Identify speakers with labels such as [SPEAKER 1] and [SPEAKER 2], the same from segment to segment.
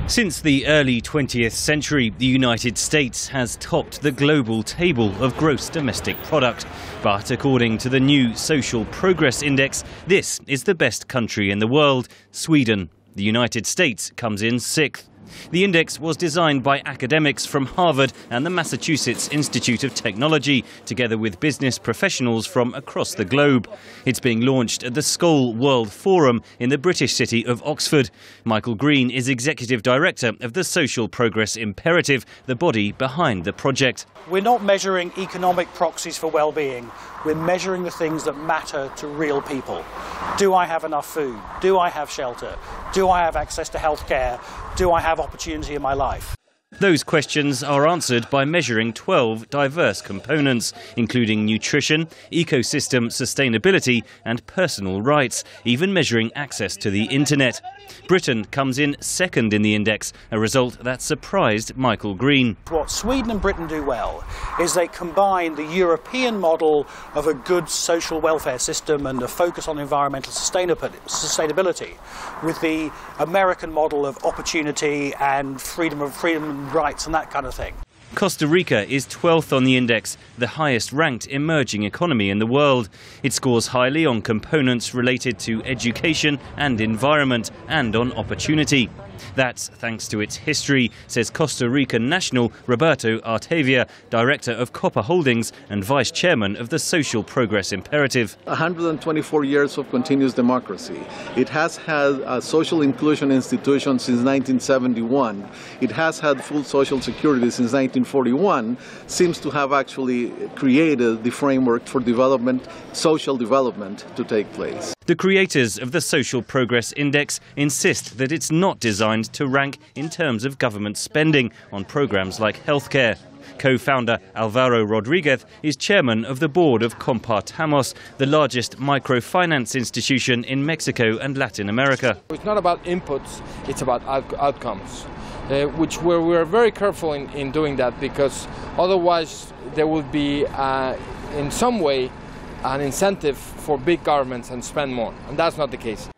[SPEAKER 1] Since the early 20th century, the United States has topped the global table of gross domestic product. But according to the new Social Progress Index, this is the best country in the world, Sweden. The United States comes in sixth. The index was designed by academics from Harvard and the Massachusetts Institute of Technology, together with business professionals from across the globe. It's being launched at the Skoll World Forum in the British city of Oxford. Michael Green is Executive Director of the Social Progress Imperative, the body behind the project.
[SPEAKER 2] We're not measuring economic proxies for well-being. We're measuring the things that matter to real people. Do I have enough food? Do I have shelter? Do I have access to health care? Do I have opportunity in my life?
[SPEAKER 1] Those questions are answered by measuring 12 diverse components, including nutrition, ecosystem sustainability and personal rights, even measuring access to the internet. Britain comes in second in the index, a result that surprised Michael Green.
[SPEAKER 2] What Sweden and Britain do well is they combine the European model of a good social welfare system and a focus on environmental sustainability with the American model of opportunity and freedom and rights and that kind of thing.
[SPEAKER 1] Costa Rica is 12th on the index, the highest ranked emerging economy in the world. It scores highly on components related to education and environment and on opportunity. That's thanks to its history, says Costa Rican national Roberto Artavia, director of Copper Holdings and vice chairman of the Social Progress Imperative.
[SPEAKER 3] 124 years of continuous democracy. It has had a social inclusion institution since 1971. It has had full social security since 1941. Seems to have actually created the framework for development, social development to take place.
[SPEAKER 1] The creators of the Social Progress Index insist that it's not designed to rank in terms of government spending on programs like healthcare. Co-founder Alvaro Rodriguez is chairman of the board of Compartamos, the largest microfinance institution in Mexico and Latin America.
[SPEAKER 4] It's not about inputs, it's about outcomes, which we're very careful in doing that, because otherwise there would be, in some way, an incentive for big governments and spend more, and that's not the case.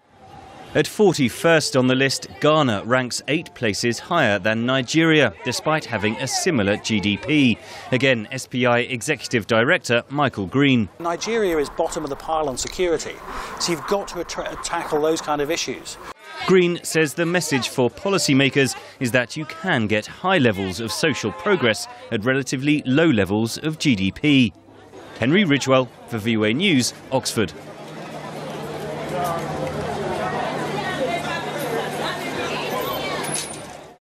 [SPEAKER 1] At 41st on the list, Ghana ranks 8 places higher than Nigeria, despite having a similar GDP. Again, SPI Executive Director Michael Green.
[SPEAKER 2] Nigeria is bottom of the pile on security, so you've got to tackle those kind of issues.
[SPEAKER 1] Green says the message for policymakers is that you can get high levels of social progress at relatively low levels of GDP. Henry Ridgwell for VOA News, Oxford.